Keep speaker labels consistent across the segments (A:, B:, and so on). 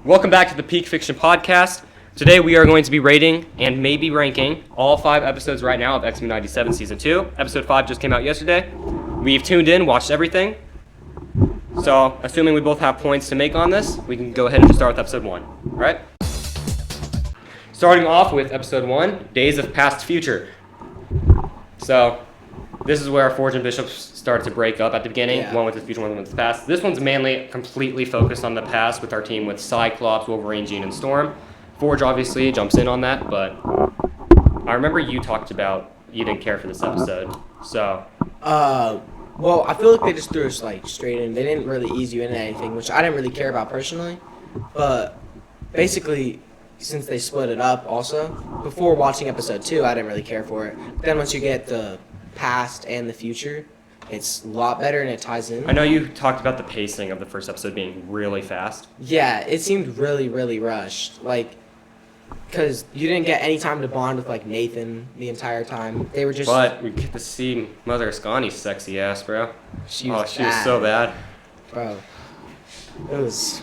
A: Welcome back to the Peak Fiction Podcast. Today we are going to be rating and maybe ranking all 5 episodes right now of X-Men 97 Season 2. Episode 5 just came out yesterday. We've tuned in, watched everything. So, assuming we both have points to make on this, we can go ahead and just start with Episode 1. Alright? Starting off with Episode 1, Days of Past Future. So, this is where Forge and Bishop started to break up at the beginning.
B: Yeah.
A: One with the future, one with the past. This one's mainly completely focused on the past with our team with Cyclops, Wolverine, Jean, and Storm. Forge obviously jumps in on that, but I remember you talked about you didn't care for this episode. So,
B: Well, I feel like they just threw us like straight in. They didn't really ease you into anything, which I didn't really care about personally. But basically, since they split it up also, before watching episode 2, I didn't really care for it. But then once you get the past and the future, it's a lot better and it ties in.
A: I know you talked about the pacing of the first episode being really fast.
B: Yeah, it seemed really, really rushed. Like, because you didn't get any time to bond with like Nathan the entire time. They were just.
A: But we get to see Mother Ascani's sexy ass, bro.
B: She was
A: she was so bad.
B: Bro. It was.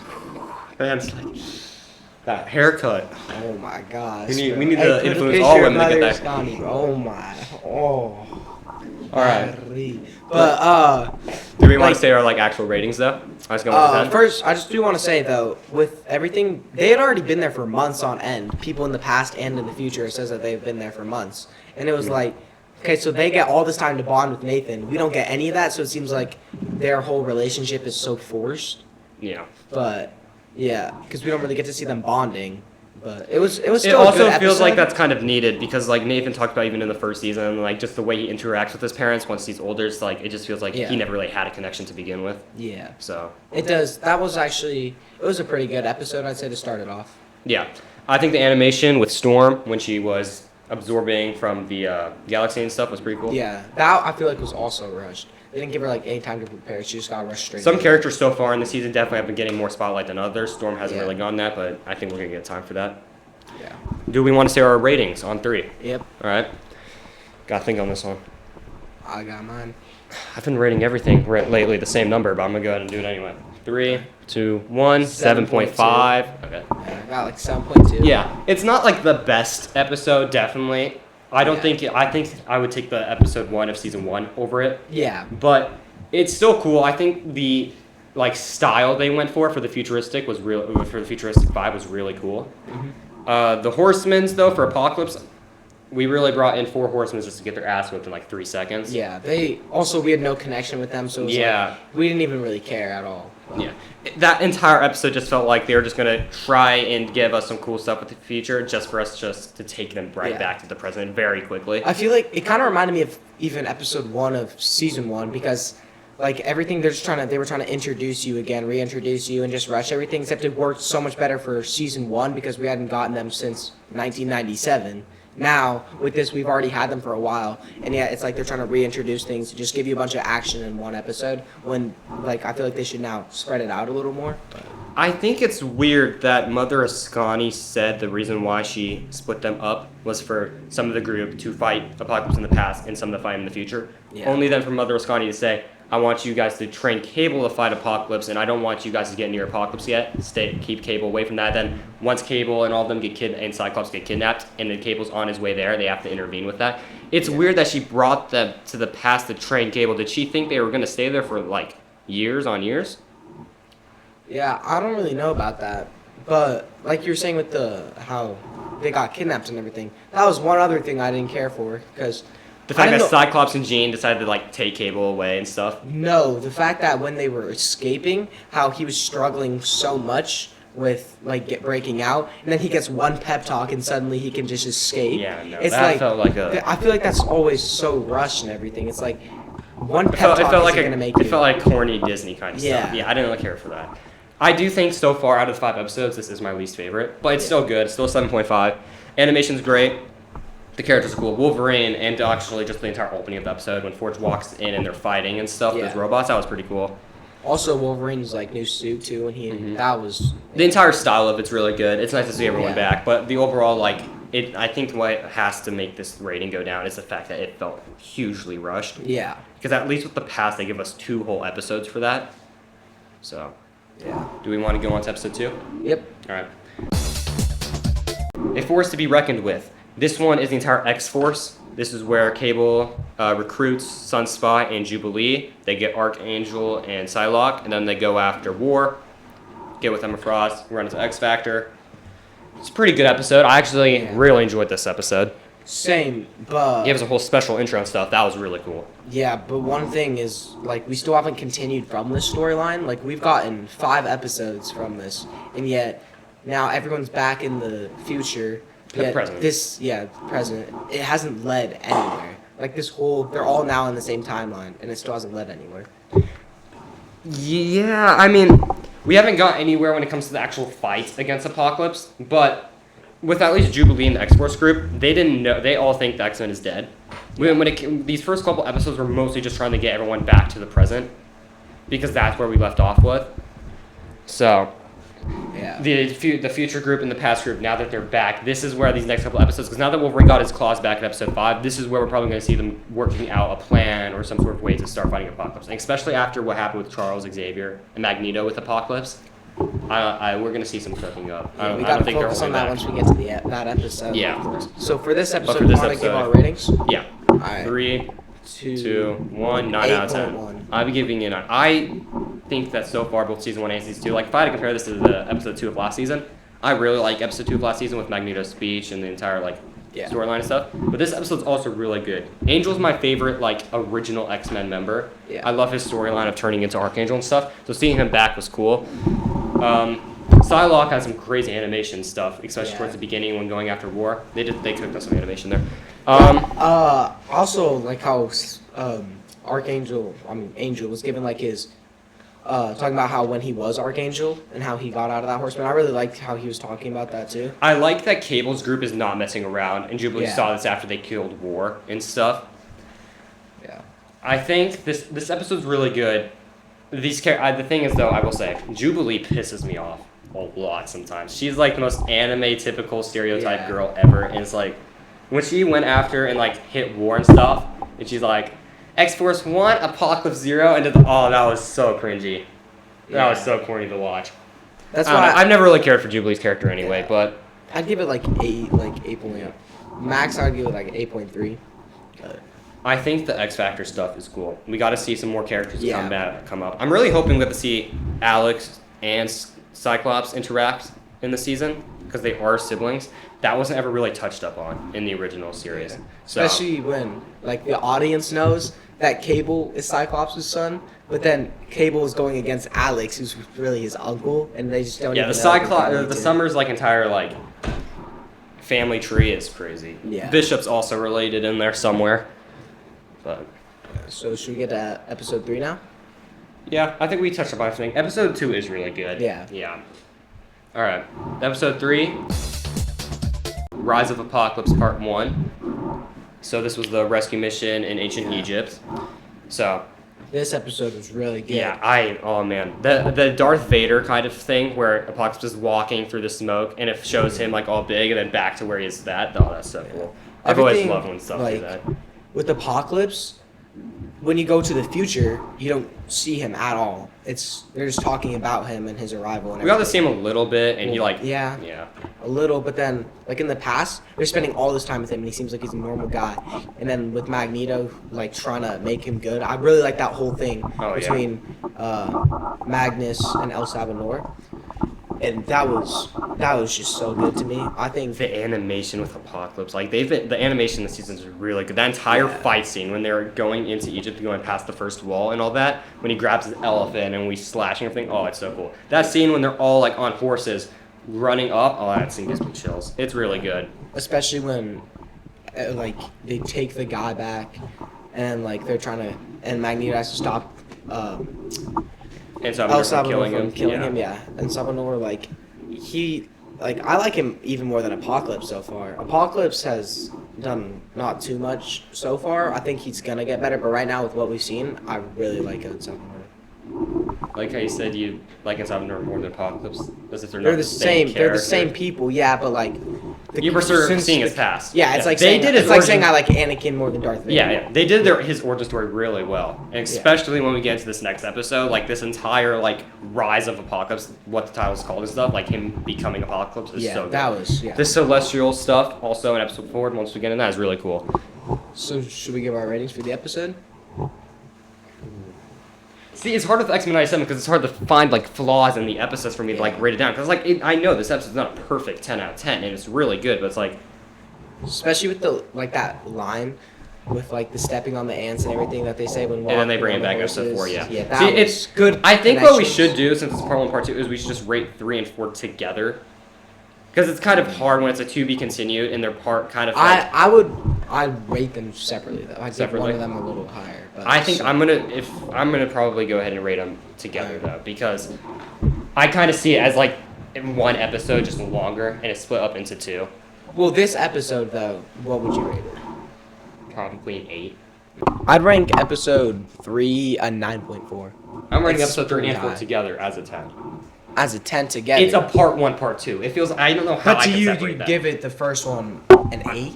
A: Man, it's like that haircut.
B: Oh my gosh.
A: We
B: bro.
A: need
B: Hey,
A: to
B: put a
A: influence
B: picture
A: all
B: of
A: women to get
B: Mother
A: that.
B: Ascani, bro. Oh my. Oh.
A: All right.
B: But
A: Do we want
B: like,
A: to say our actual ratings though? I was going with 10.
B: first, I just do want to say though, with everything, they had already been there for months on end. People in the past and in the future, it says that they've been there for months, and it was like, okay, so they get all this time to bond with Nathan. We don't get any of that, so it seems like their whole relationship is so forced.
A: Yeah.
B: But yeah, because we don't really get to see them bonding. But it was still
A: It
B: a
A: also
B: good
A: feels like
B: episode.
A: that's kind of needed because Nathan talked about even in the first season, just the way he interacts with his parents once he's older, it's it just feels like
B: Yeah.
A: he never really had a connection to begin with.
B: Yeah.
A: So
B: It does. That was actually, it was a pretty good episode, I'd say, to start it off.
A: yeah, I think the animation with Storm when she was absorbing from the galaxy and stuff was pretty cool.
B: Yeah, that I feel like was also rushed. They didn't give her any time to prepare. She just got rushed straight.
A: Some
B: in.
A: characters so far in the season definitely have been getting more spotlight than others. Storm hasn't
B: Yeah.
A: really gotten that, but I think we're gonna get time for that.
B: Yeah.
A: Do we want to say our ratings on 3?
B: Yep.
A: All right. Gotta think on this one.
B: I got mine.
A: I've been rating everything lately the same number, but I'm gonna go ahead and do it anyway. 3, 2, 1, 7.5. Okay.
B: Yeah, I got 7.2.
A: Yeah, it's not the best episode, definitely. I don't think I think I would take the episode 1 of season 1 over it,
B: Yeah.
A: but it's still cool. I think the style they went for the futuristic was for the futuristic vibe was really cool. The Horsemen's though for Apocalypse, we really brought in 4 Horsemen just to get their ass whipped in 3 seconds.
B: Yeah. We had no connection with them, so it was we didn't even really care at all.
A: Yeah, that entire episode just felt like they were just gonna try and give us some cool stuff with the future, just for us just to take them right back to the present very quickly.
B: I feel like it kind of reminded me of even episode 1 of season 1 because. Everything, they were trying to introduce you again, reintroduce you, and just rush everything. Except it worked so much better for season 1 because we hadn't gotten them since 1997. Now with this, we've already had them for a while, and yeah, it's like they're trying to reintroduce things to just give you a bunch of action in one episode. When I feel like they should now spread it out a little more.
A: I think it's weird that Mother Ascani said the reason why she split them up was for some of the group to fight Apocalypse in the past and some to fight in the future.
B: Yeah.
A: Only then for Mother Ascani to say, I want you guys to train Cable to fight Apocalypse, and I don't want you guys to get near Apocalypse yet. Keep Cable away from that. Then once Cable and all of them and Cyclops get kidnapped, and then Cable's on his way there, they have to intervene with that. It's weird that she brought them to the past to train Cable. Did she think they were going to stay there for years on years?
B: Yeah, I don't really know about that, but like you were saying with how they got kidnapped and everything, that was one other thing I didn't care for because.
A: The fact that Cyclops and Jean decided to take Cable away and stuff.
B: No, the fact that when they were escaping, how he was struggling so much with breaking out, and then he gets one pep talk and suddenly he can just escape.
A: Yeah, no,
B: it's
A: that felt like a.
B: I feel like that's always so rushed and everything. It's like one pep talk
A: It felt like
B: isn't gonna make
A: it
B: you.
A: felt like corny Disney kind of
B: Yeah.
A: stuff. Yeah, I didn't really care for that. I do think so far out of the 5 episodes, this is my least favorite, but it's still good. It's still 7.5. Animation's great. The characters are cool. Wolverine and actually just the entire opening of the episode when Forge walks in and they're fighting and stuff.
B: Yeah.
A: Those robots, that was pretty cool.
B: Also, Wolverine's new suit too, and that was.
A: The entire style of it's really good. It's nice to see everyone
B: Yeah.
A: back, but the overall I think what has to make this rating go down is the fact that it felt hugely rushed.
B: Yeah.
A: Because at least with the past, they give us 2 whole episodes for that. So
B: Yeah.
A: Do we want to go on to episode 2?
B: Yep.
A: All right. A force to be reckoned with. This one is the entire X-Force. This is where Cable recruits Sunspot and Jubilee. They get Archangel and Psylocke, and then they go after War, get with Emma Frost, run into X-Factor. It's a pretty good episode. I actually really enjoyed this episode.
B: Same, but
A: It gave us a whole special intro and stuff. That was really cool.
B: yeah, but one thing is like we still haven't continued from this storyline. Like we've gotten 5 episodes from this, and yet now everyone's back in the future.
A: The
B: Yet
A: present.
B: Present. It hasn't led anywhere. Like they're all now in the same timeline, and it still hasn't led anywhere.
A: Yeah, I mean, we haven't got anywhere when it comes to the actual fight against Apocalypse, but with at least Jubilee and the X-Force group, they didn't know. They all think the X-Men is dead. These first couple episodes were mostly just trying to get everyone back to the present, because that's where we left off with. So
B: Yeah.
A: the future group and the past group, now that they're back, this is where these next couple episodes, because now that Wolverine got his claws back in episode 5, this is where we're probably going to see them working out a plan or some sort of way to start fighting Apocalypse. And especially after what happened with Charles Xavier and Magneto with Apocalypse, we're going to see some cooking up.
B: Yeah, we
A: I
B: gotta
A: don't think they're
B: focus on
A: holding
B: that
A: back.
B: once we get to that episode.
A: Yeah.
B: So for this episode,
A: for
B: we
A: this
B: want to give
A: episode-
B: our ratings.
A: Yeah.
B: Alright.
A: 3,
B: 2,
A: 2, 1, 9 out of 10.
B: 8.1.
A: I'll be giving it a 9. I think that so far, both season 1 and season 2, like if I had to compare this to the episode 2 of last season, I really like episode 2 of last season with Magneto's speech and the entire
B: Yeah.
A: storyline and stuff. But this episode's also really good. Angel's my favorite original X-Men member.
B: Yeah.
A: I love his storyline of turning into Archangel and stuff. So seeing him back was cool. Psylocke has some crazy animation stuff, especially
B: Yeah.
A: towards the beginning when going after War. They cooked up some animation there.
B: Also, like how Angel was given like his talking about how when he was Archangel and how he got out of that horseman. I really liked how he was talking about that too.
A: I like that Cable's group is not messing around, and Jubilee
B: Yeah.
A: saw this after they killed War and stuff.
B: Yeah.
A: I think this episode's really good. The thing is, though, I will say, Jubilee pisses me off a lot sometimes. She's like the most anime typical stereotype
B: Yeah.
A: girl ever, and it's like when she went after and hit War and stuff, and she's like, X-Force 1, Apocalypse 0, and that was so cringy. That was
B: Yeah.
A: so corny to watch.
B: That's
A: I don't know,
B: why
A: I've never really cared for Jubilee's character anyway,
B: Yeah.
A: but
B: I'd give it like 8, max. I'd give it like 8.3.
A: I think the X Factor stuff is cool. We got to see some more characters
B: Yeah.
A: come up. I'm really hoping we get to see Alex and Cyclops interact in the season because they are siblings. That wasn't ever really touched up on in the original series. So,
B: Especially when like the audience knows that Cable is Cyclops' son, but then Cable is going against Alex, who's really his uncle, and they just don't.
A: yeah,
B: even
A: the
B: know if they're
A: Cyclops,
B: family
A: the
B: too.
A: Summers entire family tree is crazy.
B: Yeah.
A: Bishop's also related in there somewhere. But
B: So should we get to episode 3 now?
A: yeah, I think we touched upon everything. Episode 2 is really good.
B: Yeah.
A: Yeah. All right. Episode 3, Rise of Apocalypse Part 1. So this was the rescue mission in ancient
B: Yeah.
A: Egypt. So,
B: This episode was really good.
A: yeah, oh man. The Darth Vader kind of thing where Apocalypse is walking through the smoke and it shows him all big and then back to where he is at. Oh, that's so cool. I've always
B: Everything,
A: loved when stuff do that.
B: With Apocalypse, when you go to the future, you don't see him at all. They're just talking about him and his arrival. And
A: We got to
B: everything.
A: see him a little bit and he
B: Yeah.
A: yeah.
B: A little, but then in the past, they're spending all this time with him, and he seems like he's a normal guy. And then with Magneto, trying to make him good, I really like that whole thing
A: Oh, yeah.
B: between Magnus and El Salvador, and that was just so good to me. I think
A: The animation with Apocalypse, the animation this season is really good. That entire
B: Yeah.
A: fight scene when they're going into Egypt, going past the first wall and all that, when he grabs his elephant and we slashing everything, oh, it's so cool. That scene when they're all on horses running up, oh, that scene gives me chills. It's really good.
B: especially when they take the guy back, and they're trying to, and Magneto has to stop.
A: And so
B: El
A: I'm
B: Salvador
A: killing him.
B: yeah. And Salvador, he, I like him even more than Apocalypse so far. Apocalypse has done not too much so far. I think he's gonna get better, but right now with what we've seen, I really like El Salvador.
A: Like how you said you like El Salvador more than Apocalypse, as if they're
B: They're
A: not
B: the same. They're the
A: character.
B: same people, yeah. But
A: You prefer
B: since
A: seeing
B: the-
A: his past.
B: Yeah, it's like
A: they
B: saying,
A: did his
B: it's like
A: origin-
B: saying I like Anakin more than Darth Vader.
A: Yeah, they did his origin story really well, and especially when we get into this next episode, like this entire like rise of Apocalypse, what the title's called and stuff, like him becoming Apocalypse is
B: Yeah,
A: so good.
B: that was
A: The celestial stuff, also in episode 4, once we get in that, is really cool.
B: So should we give our ratings for the episode?
A: See, it's hard with X-Men 97 because it's hard to find like flaws in the episodes for me to like rate it down. Because I know this episode's not a perfect 10 out of 10, and it's really good, but it's like,
B: Especially with the like that line with like the stepping on the ants and everything that they say when
A: and then they
B: walking
A: bring
B: on
A: it back
B: the
A: episode 4,
B: horses.
A: yeah.
B: Yeah, that
A: See,
B: was
A: it's
B: good.
A: I think what we
B: connections.
A: should do, since it's part 1, part 2, is we should just rate 3 and 4 together. Because it's kind of hard when it's a to be continued, and they're part kind of. Like,
B: I'd rate them separately though. I'd give one
A: Separately?
B: of them a little higher. But
A: I think I'm gonna probably go ahead and rate them together though, because I kind of see it as like in one episode, just longer, and it's split up into 2.
B: Well, this episode though, what would you rate it?
A: Probably an 8.
B: I'd rank episode 3 a 9.4.
A: I'm rating
B: It's
A: episode 3 and 4
B: pretty high.
A: together as a 10.
B: As a 10 together.
A: It's a part 1, part 2. It feels I don't know how
B: But
A: I
B: to
A: can
B: you, do
A: separate
B: you
A: that.
B: give it the first one an 8?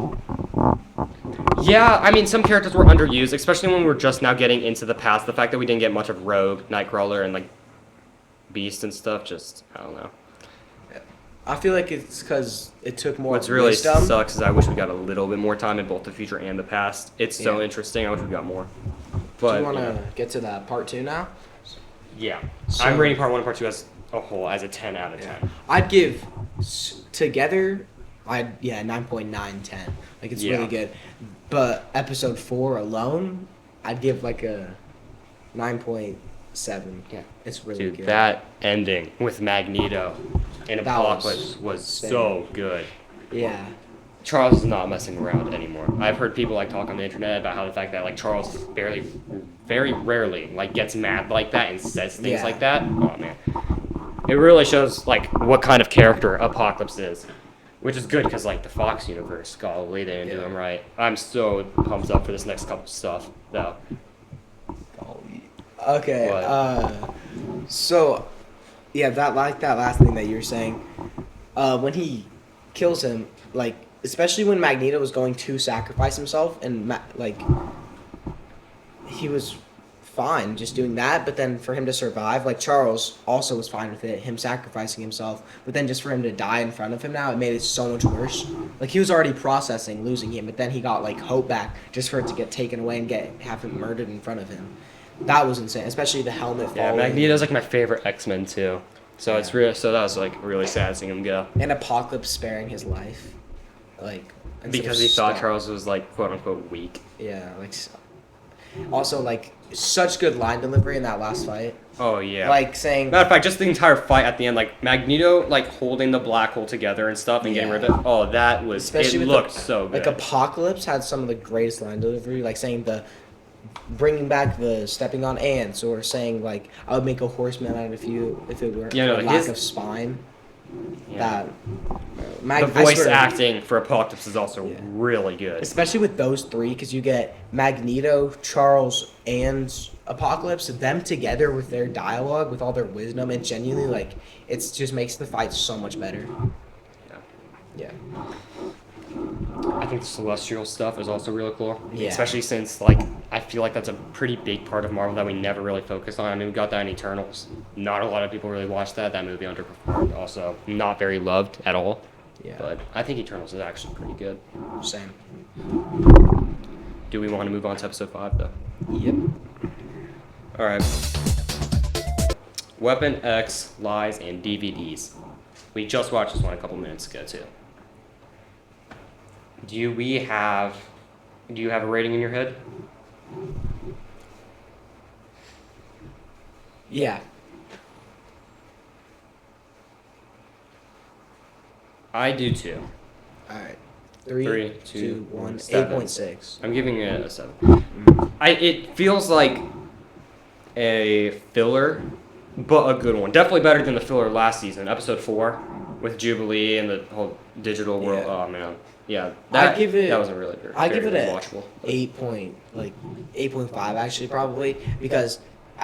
A: Yeah, I mean, some characters were underused, especially when we were just now getting into the past. The fact that we didn't get much of Rogue, Nightcrawler, and like Beast and stuff, just I don't know.
B: I feel like it's because it took more
A: What's really
B: wisdom.
A: sucks is I wish we got a little bit more time in both the future and the past. It's so
B: Yeah.
A: interesting. I wish we got more.
B: Do
A: But
B: you want
A: you
B: to
A: know,
B: get to that part 2 now?
A: yeah,
B: So-
A: I'm rating part 1 and part 2 as a whole as a 10 out of 10.
B: I'd give together, 9.910. Like it's
A: Yeah.
B: really good. But episode 4 alone, I'd give like a 9.7. Yeah, it's really
A: Dude,
B: good.
A: that ending with Magneto and
B: That
A: Apocalypse was
B: insane.
A: so good.
B: Yeah.
A: Charles is not messing around anymore. I've heard people like talk on the internet about how the fact that like Charles very rarely like gets mad like that and says things
B: Yeah.
A: like that. Oh man, it really shows like what kind of character Apocalypse is, which is good because like the Fox universe, golly, they didn't do
B: Yeah.
A: him right. I'm so pumped up for this next couple stuff though.
B: Okay.
A: What?
B: So, yeah, that last thing that you were saying, when he kills him, like especially when Magneto was going to sacrifice himself, and like he was fine just doing that, but then for him to survive, like Charles also was fine with it, him sacrificing himself, but then just for him to die in front of him now, it made it so much worse. Like he was already processing losing him, but then he got like hope back just for it to get taken away and have him murdered in front of him. That was insane, especially the helmet
A: Yeah,
B: falling.
A: Magneto's like my favorite X-Men too. So it's
B: Yeah.
A: real. So that was like really sad seeing him go
B: And Apocalypse sparing his life, like instead
A: because
B: of
A: he thought
B: stop-
A: Charles was like quote unquote weak.
B: Yeah, like also like such good line delivery in that last fight.
A: Oh yeah.
B: Like saying,
A: Matter of fact, just the entire fight at the end, like Magneto, like holding the black hole together and stuff and getting
B: Yeah.
A: rid of it. Oh, that was.
B: especially
A: It
B: with
A: looked
B: the,
A: so good.
B: like Apocalypse had some of the greatest line delivery, like saying the bringing back the stepping on ants, or saying like I would make a horseman out of you if it were
A: Yeah, no,
B: for lack
A: his-
B: of spine.
A: Yeah.
B: That
A: the
B: I
A: voice
B: swear to-
A: acting for Apocalypse is also
B: Yeah.
A: really good.
B: especially with those three, because you get Magneto, Charles, and Apocalypse, them together with their dialogue, with all their wisdom, and genuinely like it just makes the fight so much better.
A: Yeah.
B: Yeah.
A: I think the celestial stuff is also really cool.
B: Yeah.
A: Especially since like I feel like that's a pretty big part of Marvel that we never really focused on. I mean, we got that in Eternals. Not a lot of people really watched that. That movie underperformed. Also, not very loved at all.
B: Yeah.
A: But I think Eternals is actually pretty good.
B: Same.
A: Do we want to move on to episode 5 though?
B: Yep.
A: All right. Weapon X, Lies, and DVDs. We just watched this one a couple minutes ago too. Do you have a rating in your head?
B: Yeah.
A: I do too.
B: All right.
A: Three,
B: Three,
A: two,
B: two,
A: one,
B: one.
A: 7.
B: 8.6.
A: I'm giving it a 7. It feels like a filler, but a good one. Definitely better than the filler last season, episode 4, with Jubilee and the whole digital world.
B: Yeah.
A: Oh man, yeah.
B: I give it-
A: That wasn't really good.
B: I give it a
A: watchable.
B: 8.5 actually, probably, because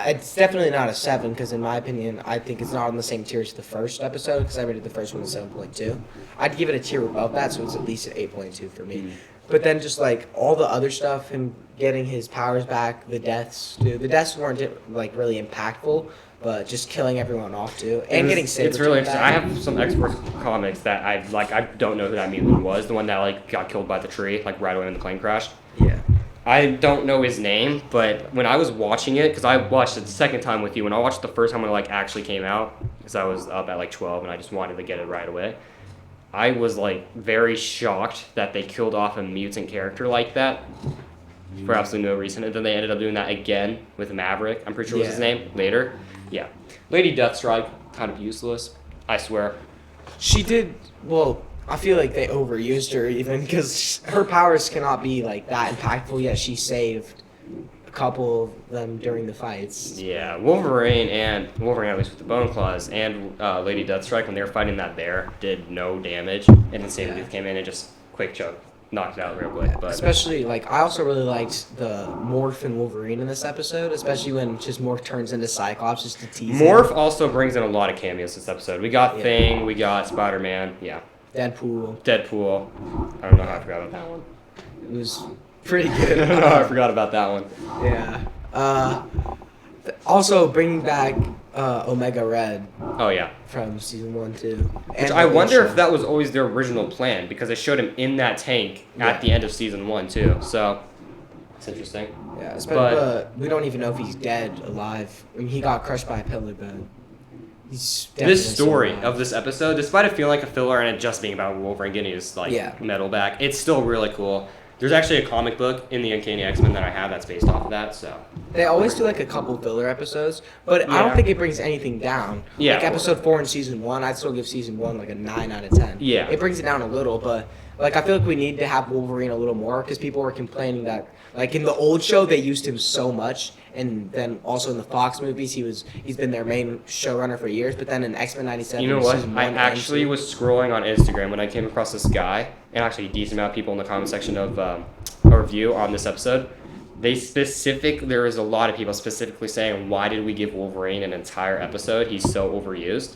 B: It's definitely not a 7 because, in my opinion, I think it's not on the same tier as the first episode because I rated the first one a 7.2. I'd give it a tier above that, so it's at least an 8.2 for me. But then just like all the other stuff, him getting his powers back, the deaths, dude. The deaths weren't like really impactful, but just killing everyone off too, and getting Sabretooth
A: It's really interesting. I
B: back.
A: have some expert comics that I don't know who that mutant was. The one that like got killed by the tree like right away when the plane crashed.
B: Yeah.
A: I don't know his name, but when I was watching it, because I watched it the second time with you, when I watched it the first time when it like actually came out, because I was up at like 12 and I just wanted to get it right away, I was like very shocked that they killed off a mutant character like that for absolutely no reason. And then they ended up doing that again with Maverick. I'm pretty sure was his
B: Yeah.
A: name later. Yeah, Lady Deathstrike, kind of useless. I swear.
B: She did well. I feel like they overused her even because her powers cannot be like that impactful. Yet she saved a couple of them during the fights.
A: Yeah, Wolverine at least with the Bone Claws and Lady Deathstrike when they were fighting that bear did no damage, and then Sabretooth came in and just quick choke, knocked it out real quick. But
B: Especially like I also really liked the Morph and Wolverine in this episode, especially when just Morph turns into Cyclops just to tease him.
A: Morph also brings in a lot of cameos this episode. We got
B: Yeah.
A: Thing, we got Spider-Man, yeah,
B: Deadpool.
A: Deadpool. I don't know how I forgot about that one.
B: It was pretty
A: I
B: good.
A: don't know how I forgot about that one.
B: Yeah. Also bringing back Omega Red
A: Oh yeah.
B: from season 1 too.
A: Which I wonder if that was always their original plan because they showed him in that tank
B: Yeah.
A: at the end of season 1 too. So it's interesting.
B: Yeah,
A: but-
B: we don't even know if he's dead, alive. I mean, he got crushed by a pillar, but he's definitely
A: This story
B: still alive.
A: of this episode, despite it feeling like a filler and it just being about Wolverine getting his like
B: Yeah.
A: medal back, it's still really cool. There's actually a comic book in the Uncanny X-Men that I have that's based off of that. So
B: They always do like a couple filler episodes, but I
A: Yeah.
B: don't think it brings anything down.
A: Yeah.
B: Like episode 4 in season 1, I'd still give season 1 like a 9 out of 10.
A: Yeah.
B: It brings it down a little, but like I feel like we need to have Wolverine a little more because people were complaining that like in the old show they used him so much, and then also in the Fox movies he's been their main showrunner for years. But then in X-Men '97,
A: you know what?
B: season
A: I
B: 1 and
A: actually
B: 2
A: was scrolling on Instagram when I came across this guy, and actually a decent amount of people in the comment section of a review on this episode. There is a lot of people specifically saying, why did we give Wolverine an entire episode? He's so overused.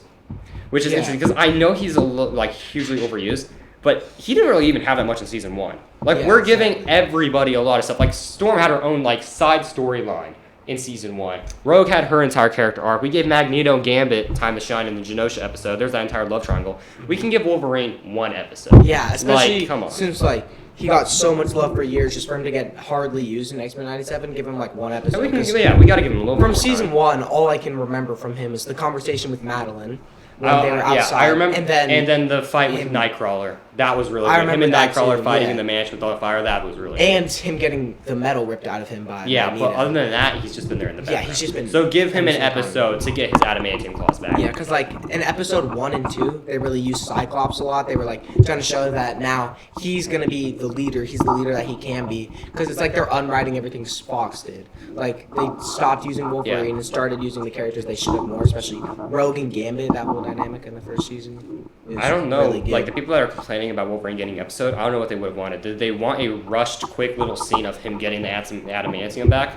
A: Which is
B: Yeah.
A: interesting because I know he's like hugely overused, but he didn't really even have that much in season 1. Like
B: Yeah,
A: we're
B: exactly.
A: giving everybody a lot of stuff. Like Storm had her own like side storyline in season 1. Rogue had her entire character arc. We gave Magneto and Gambit time to shine in the Genosha episode. There's that entire love triangle. We can give Wolverine one episode.
B: Yeah, especially
A: Like, come on.
B: since like he got so much love for years, just for him to get hardly used in X-Men '97. Give him like one
A: And
B: episode.
A: we can,
B: 'cause
A: we got to give him a little bit
B: from
A: more
B: season
A: time.
B: 1, all I can remember from him is the conversation with Madeline when they were
A: Yeah,
B: outside.
A: I remember.
B: And then
A: the fight with
B: him-
A: Nightcrawler. That was really
B: I
A: good. Him
B: remember
A: and
B: that
A: Nightcrawler
B: too,
A: fighting
B: yeah.
A: in the mansion with all the fire. That was really good.
B: and him getting the metal ripped out of him by
A: Yeah,
B: Magneto.
A: but other than that, he's just been there in the
B: Yeah,
A: background.
B: he's just been
A: So give him an
B: finishing
A: episode to get his adamantium claws back.
B: Yeah, because like in episode 1 and 2, they really used Cyclops a lot. They were like trying to show that now he's gonna be the leader. He's the leader that he can be. Because it's like they're unwriting everything Spock's did. Like they stopped using Wolverine
A: Yeah.
B: and started using the characters they should have more, especially Rogue and Gambit. That whole dynamic in the first season. Is
A: I don't know.
B: Really good.
A: Like the people that are complaining about Wolverine getting an episode, I don't know what they would have wanted. Did they want a rushed, quick little scene of him getting the adamantium back?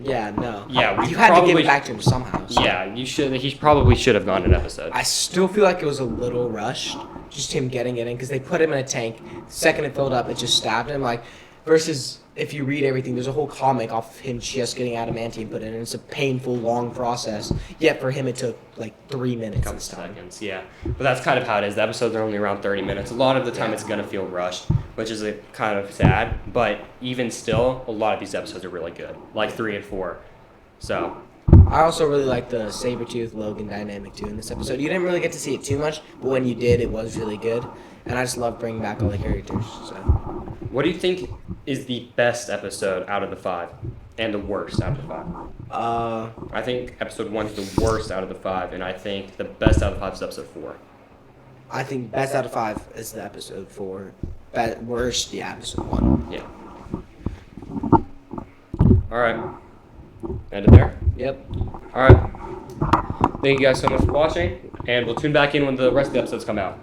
B: Yeah, no.
A: Yeah, we
B: you had to give
A: probably-
B: it back to him somehow. so.
A: Yeah, you should. He probably should have gone an episode.
B: I still feel like it was a little rushed, just him getting it in, because they put him in a tank. The second it filled up, it just stabbed him. Like, versus if you read everything, there's a whole comic off of him just getting adamantium put in, and it's a painful, long process. Yet for him, it took like 3 minutes
A: Couple
B: this time.
A: seconds, yeah. But that's kind of how it is. The episodes are only around 30 minutes. A lot of the time
B: Yeah.
A: it's going to feel rushed, which is kind of sad. But even still, a lot of these episodes are really good, like 3 and 4. So,
B: I also really like the Sabretooth Logan dynamic too in this episode. You didn't really get to see it too much, but when you did, it was really good. And I just love bringing back all the characters. So.
A: what do you think is the best episode out of the 5 and the worst out of the 5? I think episode 1 is the worst out of the 5, and I think the best out of the 5 is episode 4.
B: I think best out of 5 is the episode 4. Worst, yeah, episode 1.
A: Yeah. All right. End it there.
B: Yep.
A: All right. Thank you guys so much for watching, and we'll tune back in when the rest of the episodes come out.